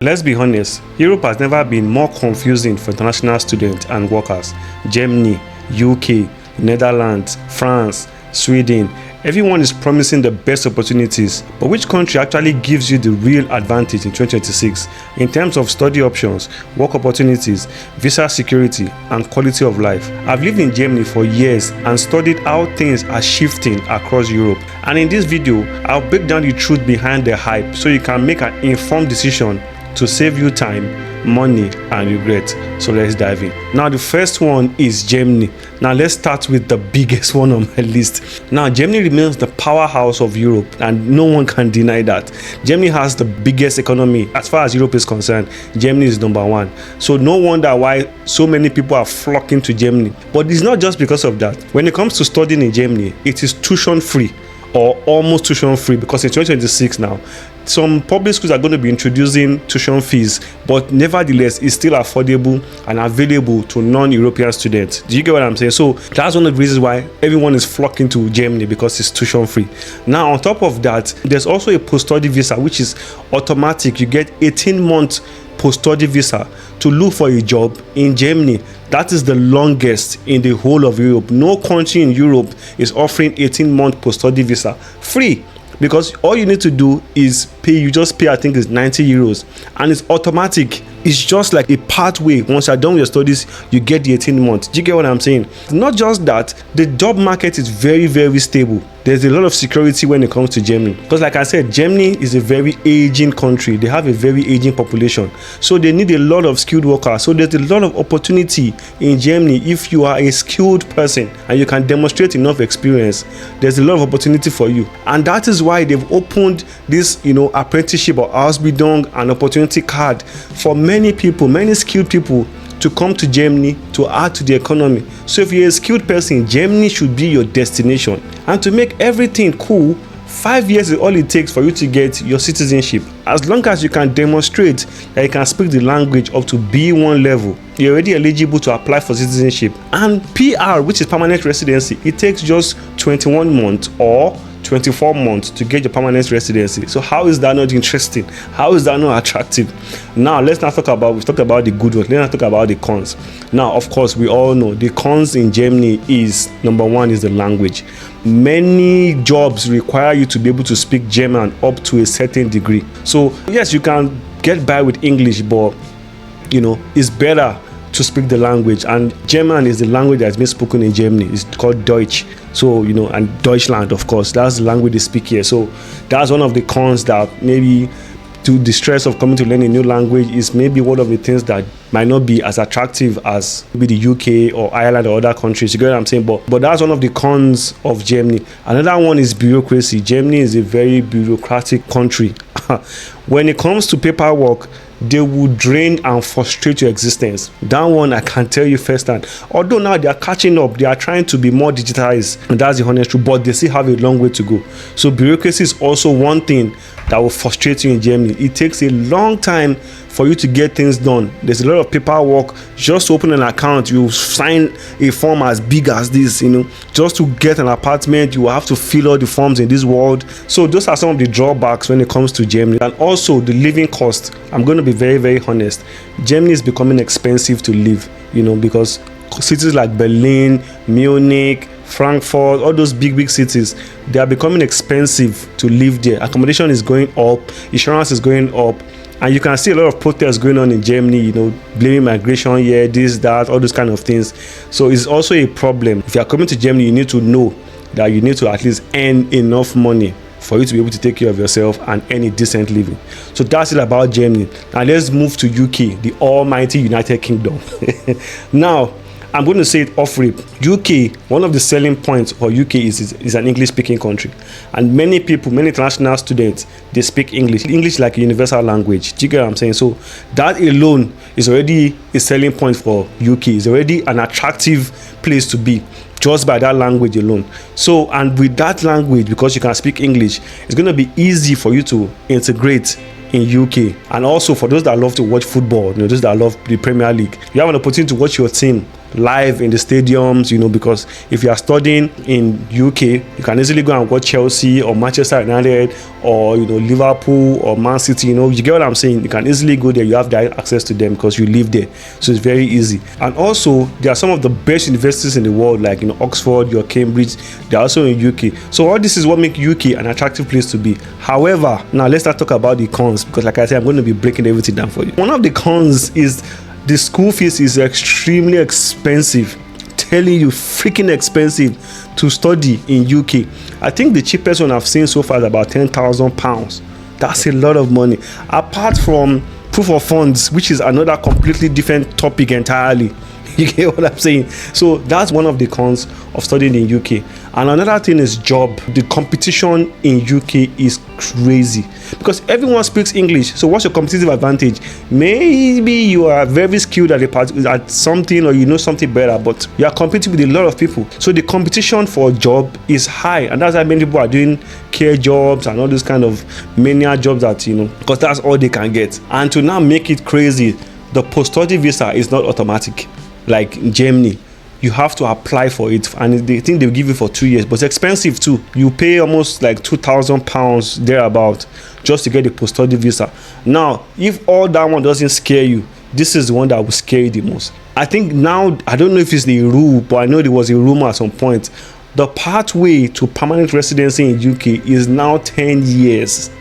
Let's be honest, Europe has never been more confusing for international students and workers. Germany, UK, Netherlands, France, Sweden, everyone is promising the best opportunities. But which country actually gives you the real advantage in 2026 in terms of study options, work opportunities, visa security, and quality of life? I've lived in Germany for years and studied how things are shifting across Europe. And in this video, I'll break down the truth behind the hype so you can make an informed decision to save you time, money, and regret. So let's dive in. Now the first one is Germany. Now let's start with the biggest one on my list. Now Germany remains the powerhouse of Europe, and no one can deny that. Germany has the biggest economy as far as Europe is concerned. Germany is number one. So no wonder why so many people are flocking to Germany. But it's not just because of that. When it comes to studying in Germany, it is tuition free, or almost tuition free, because in 2026 now, some public schools are going to be introducing tuition fees, but nevertheless it's still affordable and available to non-European students. Do you get what I'm saying? So that's one of the reasons why everyone is flocking to Germany, because it's tuition free. Now on top of that, there's also a post-study visa, which is automatic. You get 18-month post-study visa to look for a job in Germany. That is the longest in the whole of Europe. No country in Europe is offering 18-month post-study visa free, because all you need to do is pay. You just pay, I think it's 90 euros, and it's automatic. It's just like a pathway. Once you're done with your studies, you get the 18 months. Do you get what I'm saying? Not just that, the job market is very, very stable. There's a lot of security when it comes to Germany, because like I said, Germany is a very aging country. They have a very aging population, so they need a lot of skilled workers. So there's a lot of opportunity in Germany. If you are a skilled person and you can demonstrate enough experience, there's a lot of opportunity for you. And that is why they've opened this, apprenticeship or Ausbildung, an opportunity card for many people, many skilled people, to come to Germany to add to the economy. So if you're a skilled person, Germany should be your destination. And to make everything cool, 5 years is all it takes for you to get your citizenship. As long as you can demonstrate that you can speak the language up to B1 level, you're already eligible to apply for citizenship. And PR, which is permanent residency, it takes just 21 months or 24 months to get your permanent residency. So how is that not interesting? How is that not attractive? Now we've talked about the good ones. Let's not talk about the cons. Now, of course, we all know the cons in Germany is, number one, is the language. Many jobs require you to be able to speak German up to a certain degree. So yes, you can get by with English, but it's better to speak the language. And German is the language that's been spoken in Germany. It's called Deutsch. So and Deutschland, of course, that's the language they speak here. So that's one of the cons, that maybe to the stress of coming to learn a new language is maybe one of the things that might not be as attractive as maybe the UK or Ireland or other countries. You get what I'm saying? But that's one of the cons of Germany. Another one is bureaucracy. Germany is a very bureaucratic country. When it comes to paperwork, they will drain and frustrate your existence. That one I can tell you firsthand. Although now they are catching up, they are trying to be more digitized, and that's the honest truth, but they still have a long way to go. So bureaucracy is also one thing that will frustrate you in Germany. It takes a long time for you to get things done. There's a lot of paperwork. Just to open an account, you sign a form as big as this, just to get an apartment, you will have to fill all the forms in this world. So those are some of the drawbacks when it comes to Germany. And also the living cost. I'm going to be very, very honest. Germany is becoming expensive to live, because cities like Berlin, Munich, Frankfurt, all those big cities, they are becoming expensive to live there. Accommodation is going up, insurance is going up, and you can see a lot of protests going on in Germany, blaming migration here, this, that, all those kind of things. So it's also a problem. If you are coming to Germany, you need to know that you need to at least earn enough money for you to be able to take care of yourself and earn a decent living. So that's it about Germany. Now let's move to UK, the almighty United Kingdom. Now, I'm going to say it off rip. UK, one of the selling points for UK is an English-speaking country. And many people, many international students, they speak English. English like a universal language. Do you get what I'm saying? So that alone is already a selling point for UK. It's already an attractive place to be, just by that language alone. So, and with that language, because you can speak English, it's going to be easy for you to integrate in UK. And also for those that love to watch football, those that love the Premier League, you have an opportunity to watch your team live in the stadiums, because if you are studying in UK, you can easily go and watch Chelsea or Manchester United or Liverpool or Man City. You get what I'm saying? You can easily go there. You have direct access to them because you live there, so it's very easy. And also there are some of the best universities in the world, like Oxford, your Cambridge. They're also in UK. So all this is what makes UK an attractive place to be. However, now let's not talk about the cons, because like I said, I'm going to be breaking everything down for you. One of the cons is the school fees is extremely expensive. Telling you, freaking expensive to study in UK. I think the cheapest one I've seen so far is about £10,000. That's a lot of money. Apart from proof of funds, which is another completely different topic entirely. You get what I'm saying? So that's one of the cons of studying in UK. And another thing is job. The competition in UK is crazy because everyone speaks English. So what's your competitive advantage? Maybe you are very skilled at something, or something better, but you are competing with a lot of people. So the competition for a job is high, and that's why many people are doing care jobs and all those kind of menial jobs that because that's all they can get. And to now make it crazy, the post-study visa is not automatic. Like in Germany, you have to apply for it, and they think they'll give you for 2 years, but it's expensive too. You pay almost like £2,000 thereabout just to get the post-study visa. Now, if all that one doesn't scare you, this is the one that will scare you the most. I think now, I don't know if it's the rule, but I know there was a rumor at some point. The pathway to permanent residency in UK is now 10 years.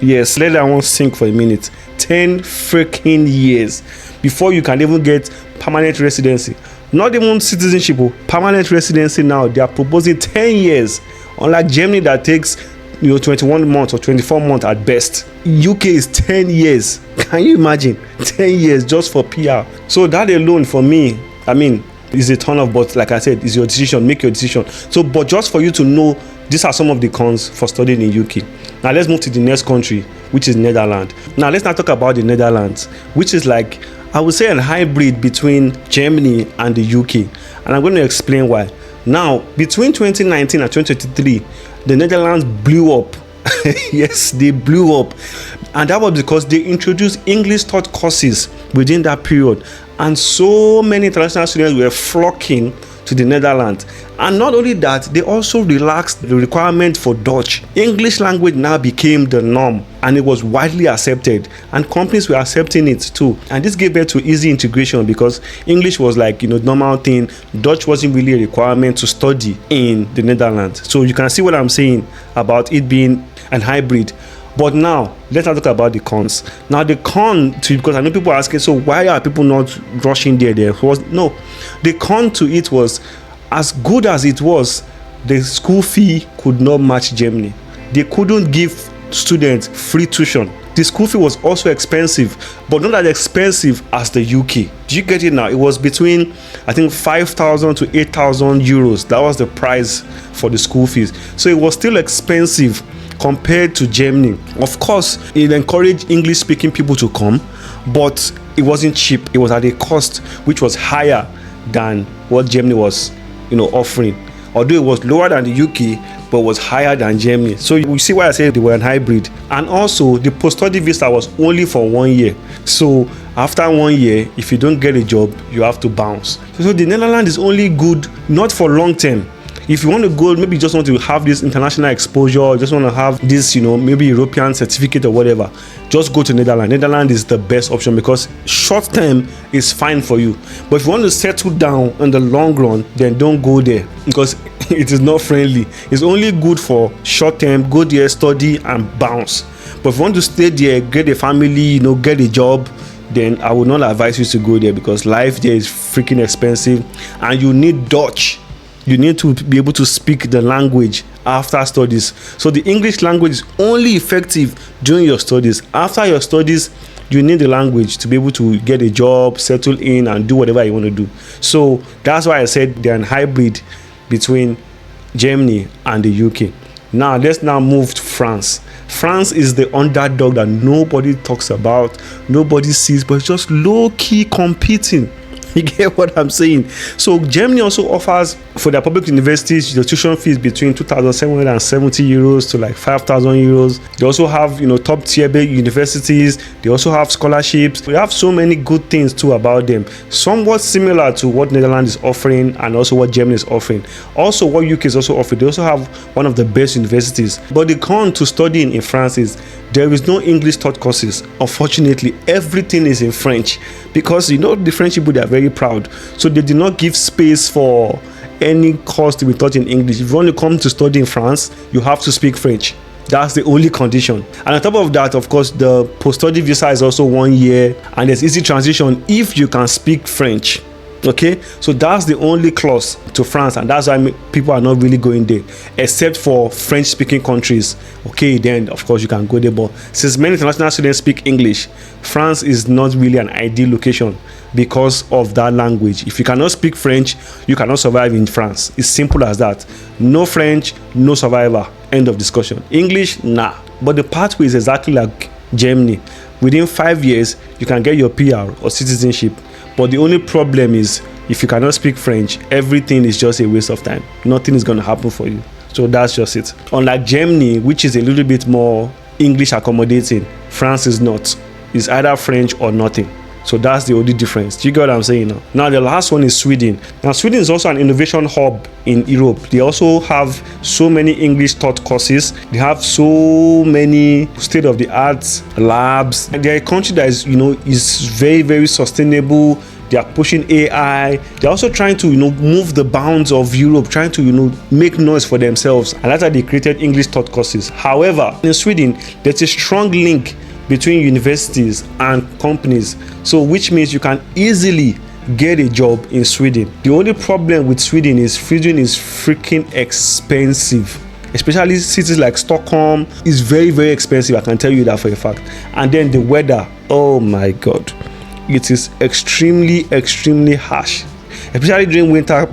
Yes, let that one sink for a minute. 10 freaking years before you can even get permanent residency. Not even citizenship, permanent residency. Now they are proposing 10 years, unlike Germany that takes 21 months or 24 months at best. UK is 10 years. Can you imagine? 10 years just for PR. So that alone for me, is a ton of, but like I said, it's your decision. Make your decision. So, but just for you to know, these are some of the cons for studying in UK. Now let's move to the next country, which is Netherlands. Now let's not talk about the Netherlands, which is like, I would say, a hybrid between Germany and the UK. And I'm going to explain why. Now, between 2019 and 2023, the Netherlands blew up. Yes, they blew up. And that was because they introduced English taught courses within that period. And so many international students were flocking to the Netherlands. And not only that, they also relaxed the requirement for Dutch. English language now became the norm, and it was widely accepted, and companies were accepting it too. And this gave birth to easy integration because English was like normal thing. Dutch wasn't really a requirement to study in the Netherlands. So you can see what I'm saying about it being an hybrid. But now, let's not talk about the cons. Now, the con to, because I know people are asking, so why are people not rushing there? No, the con to it was, as good as it was, the school fee could not match Germany. They couldn't give students free tuition. The school fee was also expensive, but not as expensive as the UK. Do you get it now? It was between, I think, 5,000 to 8,000 euros. That was the price for the school fees. So it was still expensive compared to Germany. Of course, it encouraged English-speaking people to come, but it wasn't cheap. It was at a cost which was higher than what Germany was, offering. Although it was lower than the UK, but was higher than Germany. So you see why I said they were a hybrid. And also, the post-study visa was only for 1 year. So after 1 year, if you don't get a job, you have to bounce. So the Netherlands is only good not for long term. If you want to go, maybe you just want to have this international exposure, just want to have this, maybe European certificate or whatever, just go to Netherlands. Netherlands is the best option because short term is fine for you. But if you want to settle down in the long run, then don't go there because it is not friendly. It's only good for short term, go there, study and bounce. But if you want to stay there, get a family, get a job, then I would not advise you to go there because life there is freaking expensive and you need Dutch. You need to be able to speak the language after studies. So the English language is only effective during your studies. After your studies, you need the language to be able to get a job, settle in, and do whatever you want to do. So that's why I said they're a hybrid between Germany and the UK. Now, let's now move to France. France is the underdog that nobody talks about, nobody sees, but it's just low-key competing You get what I'm saying? So Germany also offers for their public universities the tuition fees between 2,770 euros to like 5,000 euros. They also have, top tier universities. They also have scholarships. We have so many good things too about them. Somewhat similar to what Netherlands is offering and also what Germany is offering. Also what UK is also offering. They also have one of the best universities. But the con to studying in France is there is no English taught courses. Unfortunately, everything is in French because the French people, they are very proud. So they did not give space for any course to be taught in English. If you want to come to study in France, you have to speak French. That's the only condition. And on top of that, of course, the post-study visa is also 1 year and there's easy transition if you can speak French. Okay, so that's the only clause to France, and that's why people are not really going there, except for French speaking countries. Okay, then of course you can go there, but since many international students speak English, France is not really an ideal location because of that language. If you cannot speak French, you cannot survive in France. It's simple as that. No French, no survivor. End of discussion. English, nah. But the pathway is exactly like Germany. Within 5 years, you can get your PR or citizenship. But the only problem is if you cannot speak French, everything is just a waste of time. Nothing is going to happen for you. So that's just it. Unlike Germany, which is a little bit more English accommodating, France is not. It's either French or nothing. So that's the only difference. Do you get what I'm saying now? Now the last one is Sweden. Now Sweden is also an innovation hub in Europe. They also have so many English taught courses. They have so many state-of-the-art labs. And they're a country that is very, very sustainable. They are pushing AI. They're also trying to move the bounds of Europe, trying to make noise for themselves. And that's why they created English taught courses. However, in Sweden, there's a strong link between universities and companies, so which means you can easily get a job in Sweden. The only problem with Sweden is freaking expensive. Especially cities like Stockholm is very, very expensive. I can tell you that for a fact. And then the weather, oh my god, it is extremely, extremely harsh. Especially during winter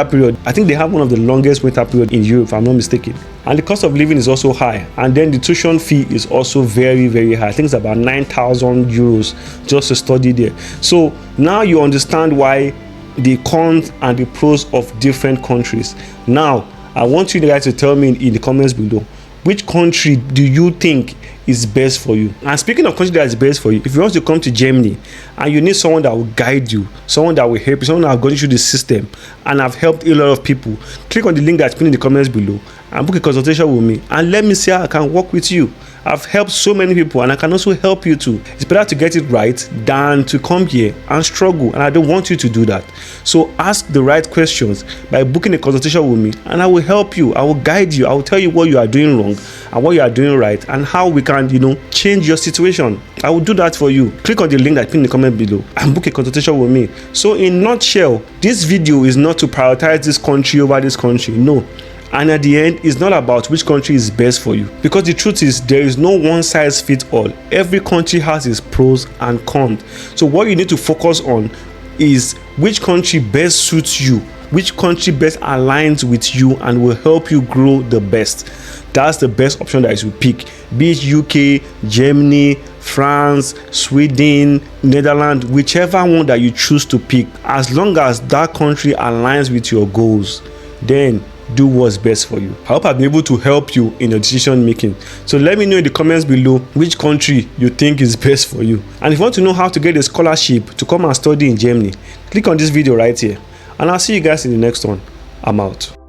period. I think they have one of the longest winter period in Europe, if I'm not mistaken. And the cost of living is also high. And then the tuition fee is also very, very high. I think it's about 9,000 euros just to study there. So now you understand why the cons and the pros of different countries. Now, I want you guys to tell me in the comments below, which country do you think is best for you? And speaking of country that is best for you, if you want to come to Germany and you need someone that will guide you, someone that will help you, someone that has gone through the system and have helped a lot of people, click on the link that's pinned in the comments below and book a consultation with me and let me see how I can work with you. I've helped so many people and I can also help you too. It's better to get it right than to come here and struggle, and I don't want you to do that. So ask the right questions by booking a consultation with me and I will help you. I will guide you. I will tell you what you are doing wrong and what you are doing right and how we can, change your situation. I will do that for you. Click on the link that's pinned in the comment below and book a consultation with me. So in a nutshell, this video is not to prioritize this country over this country. No. And at the end, it's not about which country is best for you. Because the truth is, there is no one size fits all. Every country has its pros and cons. So what you need to focus on is which country best suits you, which country best aligns with you and will help you grow the best. That's the best option that you should pick. Be it UK, Germany, France, Sweden, Netherlands, whichever one that you choose to pick. As long as that country aligns with your goals, then do what's best for you. I hope I've been able to help you in your decision making. So let me know in the comments below which country you think is best for you. And if you want to know how to get a scholarship to come and study in Germany, click on this video right here. And I'll see you guys in the next one. I'm out.